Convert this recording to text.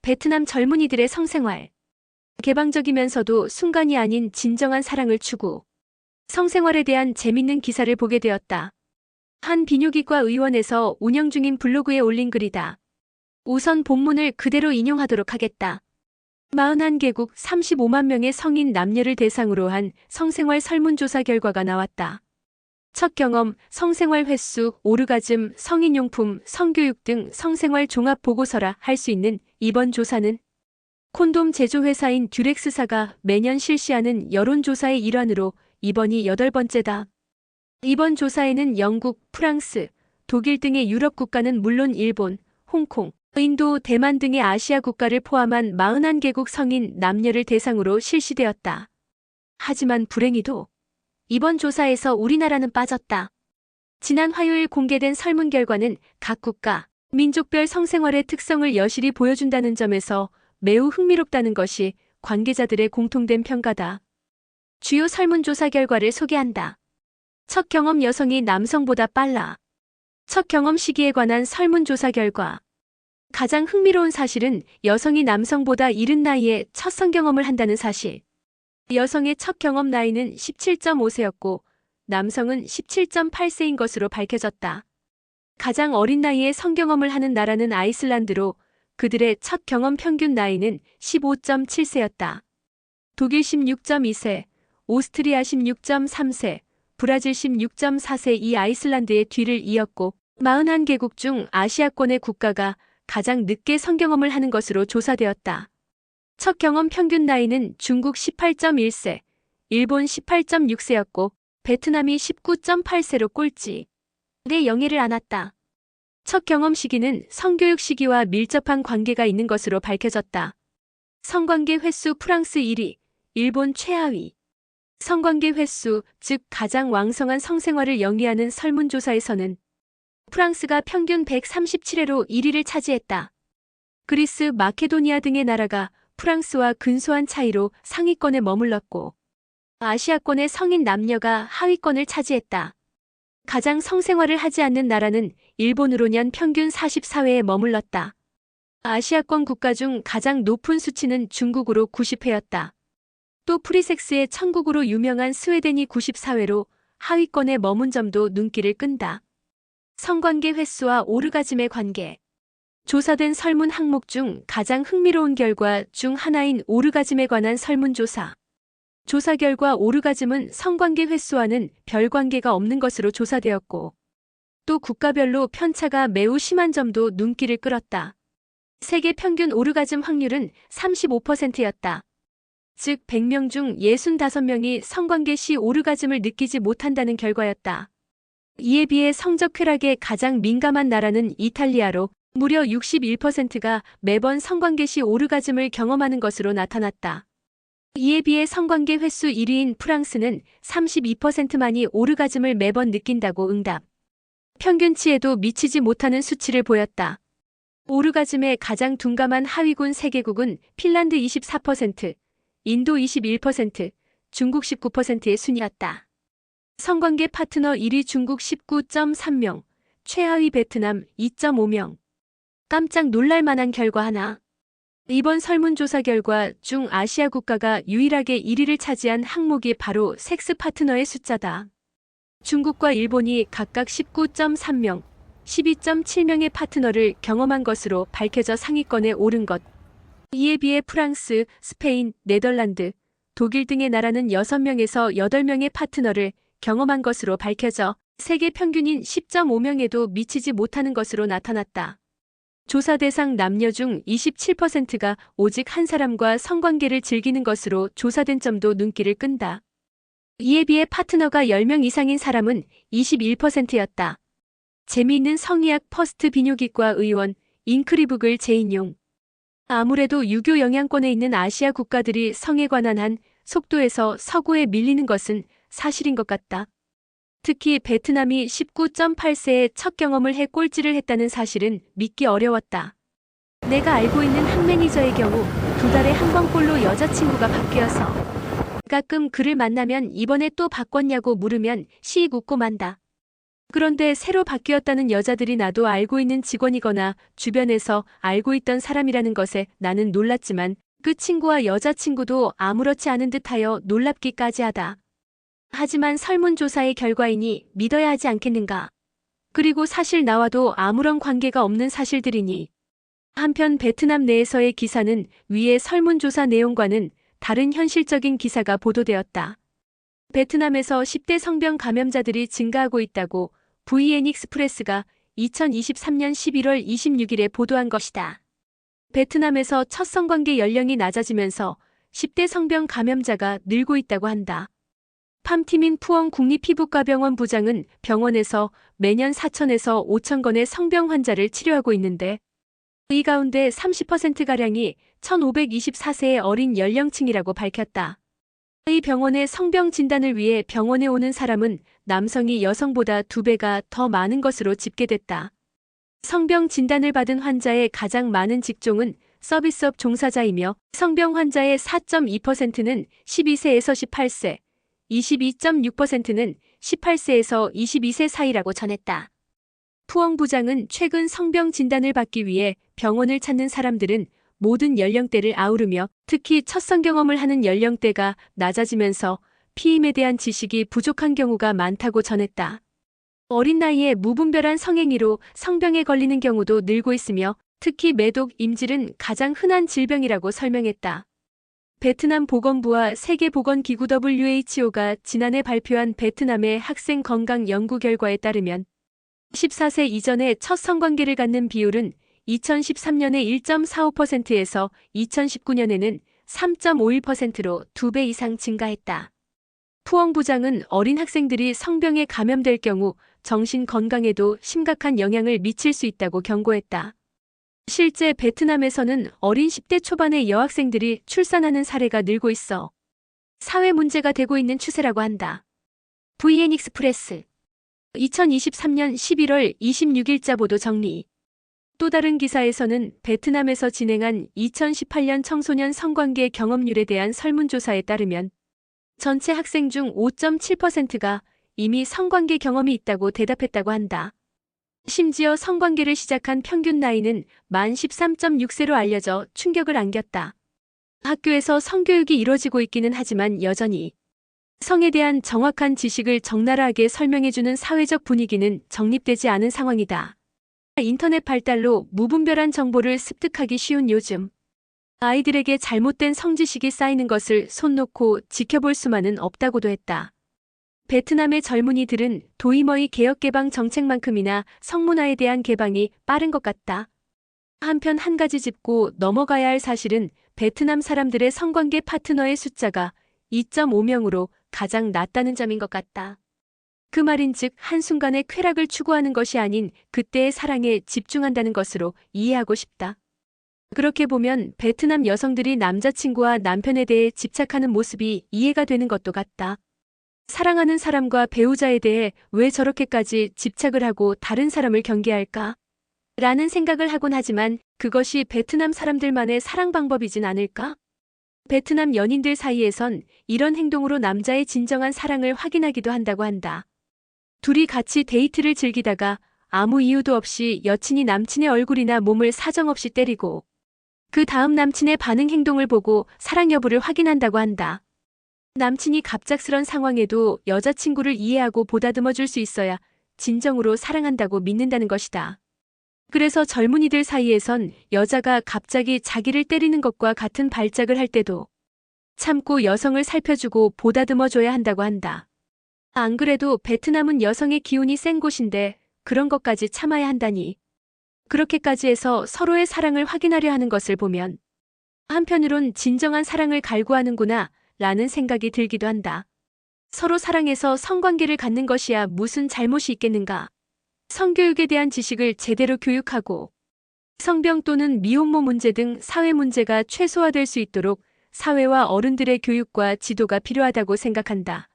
베트남 젊은이들의 성생활. 개방적이면서도 순간이 아닌 진정한 사랑을 추구. 성생활에 대한 재밌는 기사를 보게 되었다. 한 비뇨기과 의원에서 운영 중인 블로그에 올린 글이다. 우선 본문을 그대로 인용하도록 하겠다. 41개국 35만 명의 성인 남녀를 대상으로 한 성생활 설문조사 결과가 나왔다. 첫 경험, 성생활 횟수, 오르가즘, 성인용품, 성교육 등 성생활 종합보고서라 할 수 있는 이번 조사는 콘돔 제조회사인 듀렉스사가 매년 실시하는 여론조사의 일환으로 이번이 8번째다. 이번 조사에는 영국, 프랑스, 독일 등의 유럽 국가는 물론 일본, 홍콩, 인도, 대만 등의 아시아 국가를 포함한 41개국 성인 남녀를 대상으로 실시되었다. 하지만 불행히도 이번 조사에서 우리나라는 빠졌다. 지난 화요일 공개된 설문 결과는 각 국가, 민족별 성생활의 특성을 여실히 보여준다는 점에서 매우 흥미롭다는 것이 관계자들의 공통된 평가다. 주요 설문조사 결과를 소개한다. 첫 경험 여성이 남성보다 빨라. 첫 경험 시기에 관한 설문조사 결과. 가장 흥미로운 사실은 여성이 남성보다 이른 나이에 첫 성경험을 한다는 사실. 여성의 첫 경험 나이는 17.5세였고 남성은 17.8세인 것으로 밝혀졌다. 가장 어린 나이에 성경험을 하는 나라는 아이슬란드로 그들의 첫 경험 평균 나이는 15.7세였다. 독일 16.2세, 오스트리아 16.3세, 브라질 16.4세 이 아이슬란드의 뒤를 이었고 41개국 중 아시아권의 국가가 가장 늦게 성경험을 하는 것으로 조사되었다. 첫 경험 평균 나이는 중국 18.1세, 일본 18.6세였고 베트남이 19.8세로 꼴찌. 내 영예를 안았다. 첫 경험 시기는 성교육 시기와 밀접한 관계가 있는 것으로 밝혀졌다. 성관계 횟수 프랑스 1위, 일본 최하위. 성관계 횟수, 즉 가장 왕성한 성생활을 영위하는 설문조사에서는 프랑스가 평균 137회로 1위를 차지했다. 그리스, 마케도니아 등의 나라가 프랑스와 근소한 차이로 상위권에 머물렀고 아시아권의 성인 남녀가 하위권을 차지했다. 가장 성생활을 하지 않는 나라는 일본으로 년 평균 44회에 머물렀다. 아시아권 국가 중 가장 높은 수치는 중국으로 90회였다. 또 프리섹스의 천국으로 유명한 스웨덴이 94회로 하위권에 머문 점도 눈길을 끈다. 성관계 횟수와 오르가즘의 관계. 조사된 설문 항목 중 가장 흥미로운 결과 중 하나인 오르가즘에 관한 설문조사. 조사 결과 오르가즘은 성관계 횟수와는 별 관계가 없는 것으로 조사되었고 또 국가별로 편차가 매우 심한 점도 눈길을 끌었다. 세계 평균 오르가즘 확률은 35%였다. 즉 100명 중 65명이 성관계 시 오르가즘을 느끼지 못한다는 결과였다. 이에 비해 성적 쾌락에 가장 민감한 나라는 이탈리아로 무려 61%가 매번 성관계 시 오르가즘을 경험하는 것으로 나타났다. 이에 비해 성관계 횟수 1위인 프랑스는 32%만이 오르가즘을 매번 느낀다고 응답. 평균치에도 미치지 못하는 수치를 보였다. 오르가즘에 가장 둔감한 하위군 3개국은 핀란드 24%, 인도 21%, 중국 19%의 순이었다. 성관계 파트너 1위 중국 19.3명, 최하위 베트남 2.5명. 깜짝 놀랄 만한 결과 하나. 이번 설문조사 결과 중 아시아 국가가 유일하게 1위를 차지한 항목이 바로 섹스 파트너의 숫자다. 중국과 일본이 각각 19.3명, 12.7명의 파트너를 경험한 것으로 밝혀져 상위권에 오른 것. 이에 비해 프랑스, 스페인, 네덜란드, 독일 등의 나라는 6명에서 8명의 파트너를 경험한 것으로 밝혀져 세계 평균인 10.5명에도 미치지 못하는 것으로 나타났다. 조사 대상 남녀 중 27%가 오직 한 사람과 성관계를 즐기는 것으로 조사된 점도 눈길을 끈다. 이에 비해 파트너가 10명 이상인 사람은 21%였다. 재미있는 성의학 퍼스트 비뇨기과 의원 잉크리북을 재인용. 아무래도 유교 영향권에 있는 아시아 국가들이 성에 관한 한 속도에서 서구에 밀리는 것은 사실인 것 같다. 특히 베트남이 19.8세에 첫 경험을 해 꼴찌를 했다는 사실은 믿기 어려웠다. 내가 알고 있는 한 매니저의 경우 2달에 한 번꼴로 여자친구가 바뀌어서 가끔 그를 만나면 이번에 또 바꿨냐고 물으면 시익 웃고 만다. 그런데 새로 바뀌었다는 여자들이 나도 알고 있는 직원이거나 주변에서 알고 있던 사람이라는 것에 나는 놀랐지만 그 친구와 여자친구도 아무렇지 않은 듯하여 놀랍기까지 하다. 하지만 설문조사의 결과이니 믿어야 하지 않겠는가? 그리고 사실 나와도 아무런 관계가 없는 사실들이니. 한편 베트남 내에서의 기사는 위의 설문조사 내용과는 다른 현실적인 기사가 보도되었다. 베트남에서 10대 성병 감염자들이 증가하고 있다고 VN 익스프레스가 2023년 11월 26일에 보도한 것이다. 베트남에서 첫 성관계 연령이 낮아지면서 10대 성병 감염자가 늘고 있다고 한다. 팜티민 푸엉 국립피부과병원 부장은 병원에서 매년 4천에서 5천 건의 성병 환자를 치료하고 있는데 이 가운데 30%가량이 1524세의 어린 연령층이라고 밝혔다. 이 병원의 성병 진단을 위해 병원에 오는 사람은 남성이 여성보다 2배가 더 많은 것으로 집계됐다. 성병 진단을 받은 환자의 가장 많은 직종은 서비스업 종사자이며 성병 환자의 4.2%는 12세에서 18세, 22.6%는 18세에서 22세 사이라고 전했다. 푸엉 부장은 최근 성병 진단을 받기 위해 병원을 찾는 사람들은 모든 연령대를 아우르며 특히 첫 성경험을 하는 연령대가 낮아지면서 피임에 대한 지식이 부족한 경우가 많다고 전했다. 어린 나이에 무분별한 성행위로 성병에 걸리는 경우도 늘고 있으며 특히 매독, 임질은 가장 흔한 질병이라고 설명했다. 베트남 보건부와 세계보건기구 WHO가 지난해 발표한 베트남의 학생 건강 연구 결과에 따르면 14세 이전에 첫 성관계를 갖는 비율은 2013년에 1.45%에서 2019년에는 3.51%로 2배 이상 증가했다. 푸엉 부장은 어린 학생들이 성병에 감염될 경우 정신 건강에도 심각한 영향을 미칠 수 있다고 경고했다. 실제 베트남에서는 어린 10대 초반의 여학생들이 출산하는 사례가 늘고 있어 사회 문제가 되고 있는 추세라고 한다. VN 익스프레스 2023년 11월 26일자 보도 정리. 또 다른 기사에서는 베트남에서 진행한 2018년 청소년 성관계 경험률에 대한 설문조사에 따르면 전체 학생 중 5.7%가 이미 성관계 경험이 있다고 대답했다고 한다. 심지어 성관계를 시작한 평균 나이는 만 13.6세로 알려져 충격을 안겼다. 학교에서 성교육이 이뤄지고 있기는 하지만 여전히 성에 대한 정확한 지식을 적나라하게 설명해주는 사회적 분위기는 정립되지 않은 상황이다. 인터넷 발달로 무분별한 정보를 습득하기 쉬운 요즘, 아이들에게 잘못된 성지식이 쌓이는 것을 손 놓고 지켜볼 수만은 없다고도 했다. 베트남의 젊은이들은 도이머의 개혁 개방 정책만큼이나 성문화에 대한 개방이 빠른 것 같다. 한편 한 가지 짚고 넘어가야 할 사실은 베트남 사람들의 성관계 파트너의 숫자가 2.5명으로 가장 낮다는 점인 것 같다. 그 말인즉 한순간의 쾌락을 추구하는 것이 아닌 그때의 사랑에 집중한다는 것으로 이해하고 싶다. 그렇게 보면 베트남 여성들이 남자친구와 남편에 대해 집착하는 모습이 이해가 되는 것도 같다. 사랑하는 사람과 배우자에 대해 왜 저렇게까지 집착을 하고 다른 사람을 경계할까? 라는 생각을 하곤 하지만 그것이 베트남 사람들만의 사랑 방법이진 않을까? 베트남 연인들 사이에선 이런 행동으로 남자의 진정한 사랑을 확인하기도 한다고 한다. 둘이 같이 데이트를 즐기다가 아무 이유도 없이 여친이 남친의 얼굴이나 몸을 사정없이 때리고 그 다음 남친의 반응 행동을 보고 사랑 여부를 확인한다고 한다. 남친이 갑작스런 상황에도 여자친구를 이해하고 보다듬어 줄 수 있어야 진정으로 사랑한다고 믿는다는 것이다. 그래서 젊은이들 사이에선 여자가 갑자기 자기를 때리는 것과 같은 발작을 할 때도 참고 여성을 살펴주고 보다듬어 줘야 한다고 한다. 안 그래도 베트남은 여성의 기운이 센 곳인데 그런 것까지 참아야 한다니. 그렇게까지 해서 서로의 사랑을 확인하려 하는 것을 보면 한편으론 진정한 사랑을 갈구하는구나 라는 생각이 들기도 한다. 서로 사랑해서 성관계를 갖는 것이야 무슨 잘못이 있겠는가. 성교육에 대한 지식을 제대로 교육하고 성병 또는 미혼모 문제 등 사회 문제가 최소화될 수 있도록 사회와 어른들의 교육과 지도가 필요하다고 생각한다.